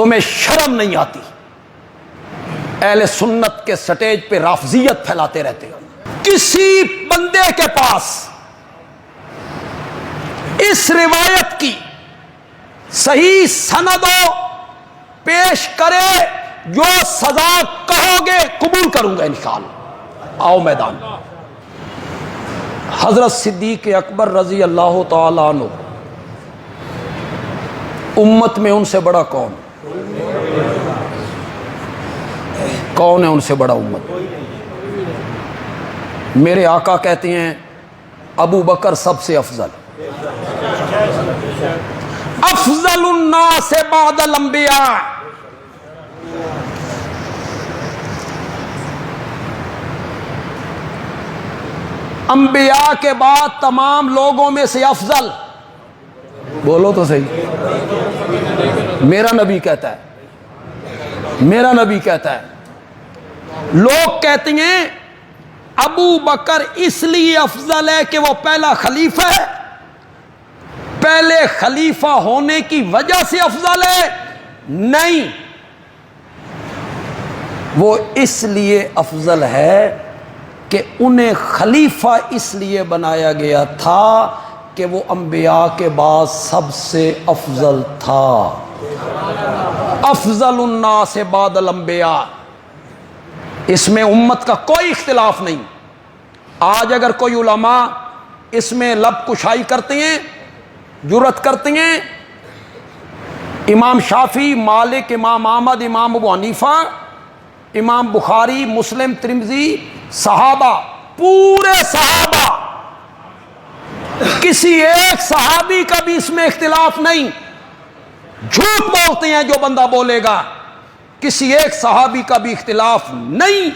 تمہیں شرم نہیں آتی؟ اہل سنت کے سٹیج پہ رافضیت پھیلاتے رہتے ہو۔ کسی بندے کے پاس اس روایت کی صحیح سند پیش کرے، جو سزا کہو گے قبول کروں گا انشاءاللہ۔ آؤ میدان۔ حضرت صدیق اکبر رضی اللہ تعالی عنہ، امت میں ان سے بڑا کون؟ کون ہے ان سے بڑا امت؟ میرے آقا کہتے ہیں ابو بکر سب سے افضل، افضل الناس بعد الانبیاء۔ انبیاء کے بعد تمام لوگوں میں سے افضل، بولو تو صحیح۔ میرا نبی کہتا ہے، میرا نبی کہتا ہے۔ لوگ کہتے ہیں ابو بکر اس لیے افضل ہے کہ وہ پہلا خلیفہ ہے، پہلے خلیفہ ہونے کی وجہ سے افضل ہے۔ نہیں، وہ اس لیے افضل ہے کہ انہیں خلیفہ اس لیے بنایا گیا تھا کہ وہ انبیاء کے بعد سب سے افضل تھا۔ افضل الناس بعد الانبیاء، اس میں امت کا کوئی اختلاف نہیں۔ آج اگر کوئی علماء اس میں لب کشائی کرتے ہیں، جرأت کرتے ہیں، امام شافعی، مالک، امام احمد، امام ابو حنیفہ، امام بخاری، مسلم، ترمذی، صحابہ، پورے صحابہ، کسی ایک صحابی کا بھی اس میں اختلاف نہیں، جھوٹ بولتے ہیں جو بندہ بولے گا، کسی ایک صحابی کا بھی اختلاف نہیں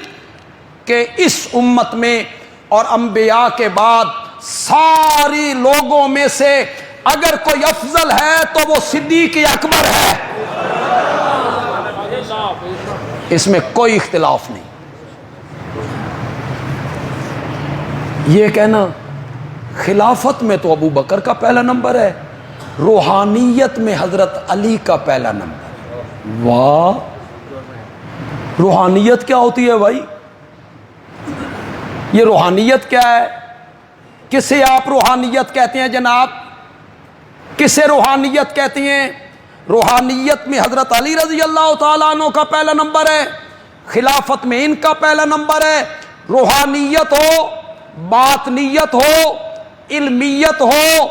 کہ اس امت میں اور انبیاء کے بعد ساری لوگوں میں سے اگر کوئی افضل ہے تو وہ صدیق اکبر ہے۔ اس میں کوئی اختلاف نہیں۔ یہ کہنا خلافت میں تو ابو بکر کا پہلا نمبر ہے، روحانیت میں حضرت علی کا پہلا نمبر۔ واہ، روحانیت کیا ہوتی ہے بھائی؟ یہ روحانیت کیا ہے؟ کسے آپ روحانیت کہتے ہیں جناب؟ کسے روحانیت کہتے ہیں؟ روحانیت میں حضرت علی رضی اللہ تعالیٰ عنہ کا پہلا نمبر ہے، خلافت میں ان کا پہلا نمبر ہے۔ روحانیت ہو، باطنیت ہو، علمیت ہو،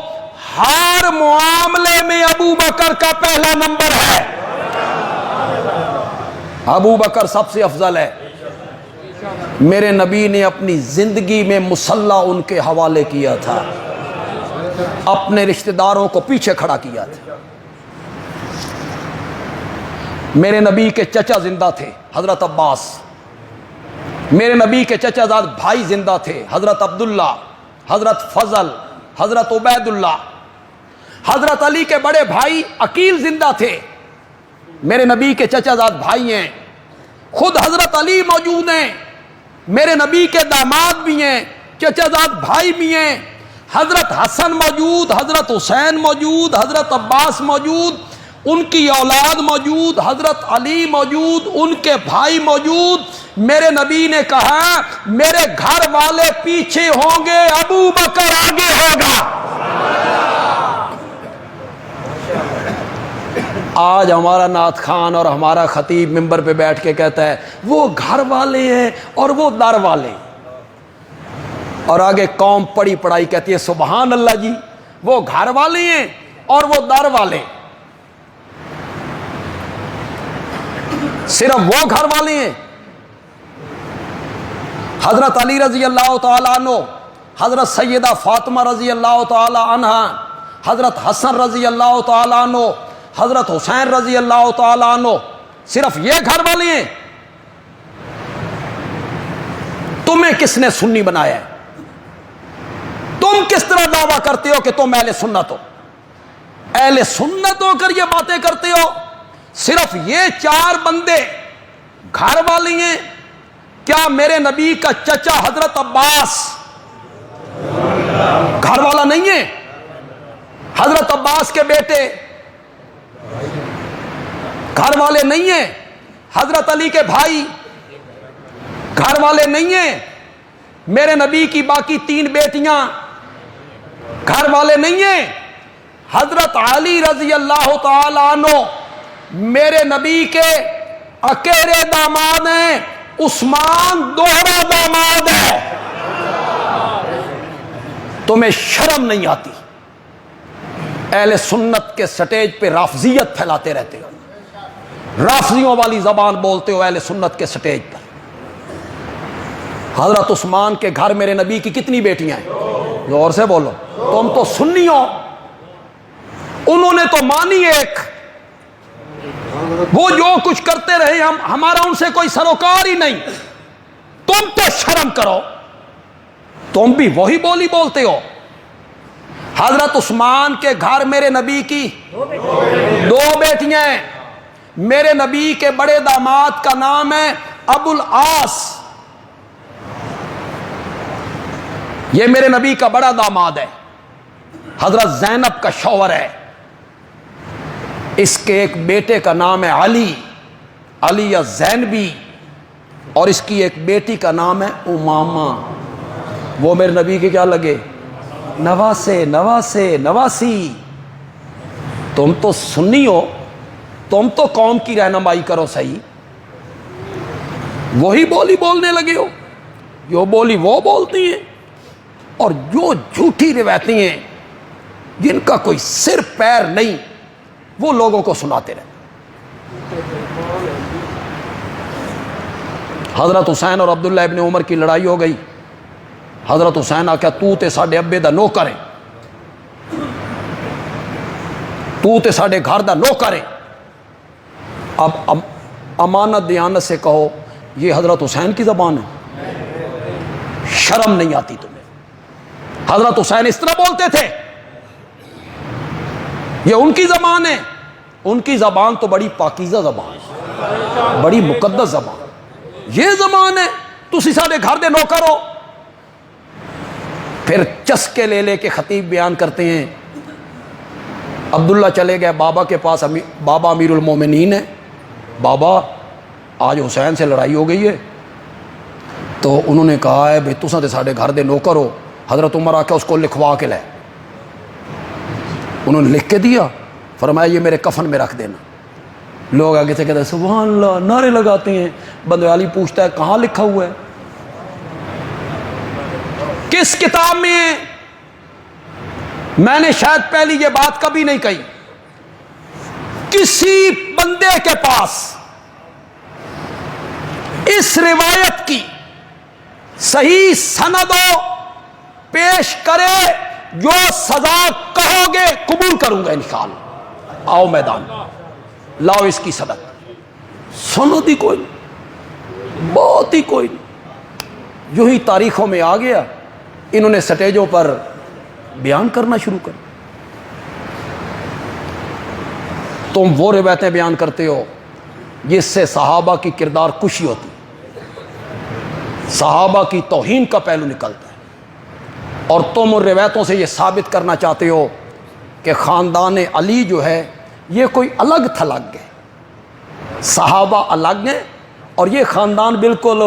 ہر معاملے میں ابو بکر کا پہلا نمبر ہے۔ ابو بکر سب سے افضل ہے۔ میرے نبی نے اپنی زندگی میں مصلی ان کے حوالے کیا تھا، اپنے رشتہ داروں کو پیچھے کھڑا کیا تھا۔ میرے نبی کے چچا زندہ تھے، حضرت عباس۔ میرے نبی کے چچا زاد بھائی زندہ تھے، حضرت عبداللہ، حضرت فضل، حضرت عبید اللہ۔ حضرت علی کے بڑے بھائی عقیل زندہ تھے، میرے نبی کے چچا زاد بھائی ہیں۔ خود حضرت علی موجود ہیں، میرے نبی کے داماد بھی ہیں، چچا زاد بھائی بھی ہیں۔ حضرت حسن موجود، حضرت حسین موجود، حضرت عباس موجود، ان کی اولاد موجود، حضرت علی موجود، ان کے بھائی موجود۔ میرے نبی نے کہا میرے گھر والے پیچھے ہوں گے، ابو بکر آگے ہوگا۔ آج ہمارا نعت خان اور ہمارا خطیب منبر پہ بیٹھ کے کہتا ہے وہ گھر والے ہیں اور وہ در والے، اور آگے قوم پڑھی پڑھائی کہتی ہے سبحان اللہ جی، وہ گھر والے ہیں اور وہ در والے۔ صرف وہ گھر والے ہیں؟ حضرت علی رضی اللہ تعالیٰ عنہ، حضرت سیدہ فاطمہ رضی اللہ تعالیٰ عنہ، حضرت حسن رضی اللہ تعالیٰ عنہ، حضرت حسین رضی اللہ تعالیٰ عنہ، صرف یہ گھر والے ہیں؟ تمہیں کس نے سنی بنایا ہے؟ تم کس طرح دعویٰ کرتے ہو کہ تم اہل سنت ہو؟ اہل سنت ہو کر یہ باتیں کرتے ہو؟ صرف یہ چار بندے گھر والے ہیں؟ کیا میرے نبی کا چچا حضرت عباس گھر والا نہیں ہے؟ حضرت عباس کے بیٹے گھر والے نہیں ہیں حضرت علی کے بھائی، گھر والے نہیں ہیں میرے نبی کی باقی 3 بیٹیاں، گھر والے نہیں ہیں حضرت علی رضی اللہ تعالی عنہ میرے نبی کے اکیلے داماد ہیں، عثمان دوہرا داماد ہے۔ تمہیں شرم نہیں آتی؟ اہل سنت کے سٹیج پہ رافضیت پھیلاتے رہتے ہو، رافضیوں والی زبان بولتے ہو اہل سنت کے سٹیج پر۔ حضرت عثمان کے گھر میرے نبی کی کتنی بیٹیاں ہیں؟ زور سے بولو۔ تم تو سنی ہو، انہوں نے تو مانی ایک، وہ جو کچھ کرتے رہے ہمارا ان سے کوئی سروکار ہی نہیں۔ تم تو شرم کرو، تم بھی وہی بولی بولتے ہو۔ حضرت عثمان کے گھر میرے نبی کی 2 بیٹیاں ہیں، میرے نبی کے بڑے داماد کا نام ہے ابو العاص، یہ میرے نبی کا بڑا داماد ہے، حضرت زینب کا شوہر ہے۔ اس کے ایک بیٹے کا نام ہے علی، علی یا زینبی، اور اس کی ایک بیٹی کا نام ہے امامہ، وہ میرے نبی کے کیا لگے؟ نواسے، نواسے، نواسی۔ تم تو سنی ہو، تم تو قوم کی رہنمائی کرو صحیح، وہی بولی بولنے لگے ہو، جو بولی وہ بولتی ہیں، اور جو جھوٹی روایتیں ہیں جن کا کوئی سر پیر نہیں وہ لوگوں کو سناتے رہتے۔ حضرت حسین اور عبداللہ ابن عمر کی لڑائی ہو گئی، حضرت حسین آکھا تو تے ساڈے ابے دا نوکر ہے، تو تے ساڈے گھر دا نوکر ہے۔ اب امانت دیانت سے کہو یہ حضرت حسین کی زبان ہے؟ شرم نہیں آتی تمہیں؟ حضرت حسین اس طرح بولتے تھے؟ یہ ان کی زبان ہے؟ ان کی زبان تو بڑی پاکیزہ زبان ہے، بڑی مقدس زبان، یہ زبان ہے تسی ساڈے گھر دے نوکر ہو۔ پھر چسکے لے لے کے خطیب بیان کرتے ہیں، عبداللہ چلے گئے بابا کے پاس، بابا امیر المومنین ہے، بابا آج حسین سے لڑائی ہو گئی ہے، تو انہوں نے کہا ہے بھئی تساں تے ساڈے گھر دے نوکر ہو۔ حضرت عمر آکے اس کو لکھوا کے لائے، انہوں نے لکھ کے دیا، فرمایا یہ میرے کفن میں رکھ دینا۔ لوگ آگے سے کہتے ہیں سبحان اللہ، نعرے لگاتے ہیں۔ بندیالی پوچھتا ہے کہاں لکھا ہوا ہے، کس کتاب میں ہے؟ میں نے شاید پہلی یہ بات کبھی نہیں کہی، کسی بندے کے پاس اس روایت کی صحیح سند پیش کرے، جو سزا کہو گے قبول کروں گا انشاءاللہ۔ آؤ میدان، لاؤ اس کی سند۔ سند ہی کوئی نہیں، بہت ہی کوئی نہیں، یوں ہی تاریخوں میں آ گیا، انہوں نے سٹیجوں پر بیان کرنا شروع کر۔ تم وہ روایتیں بیان کرتے ہو جس سے صحابہ کی کردار کشی ہوتی، صحابہ کی توہین کا پہلو نکلتا ہے، اور تم ان روایتوں سے یہ ثابت کرنا چاہتے ہو کہ خاندان علی جو ہے یہ کوئی الگ تھلگ ہے، صحابہ الگ ہیں اور یہ خاندان بالکل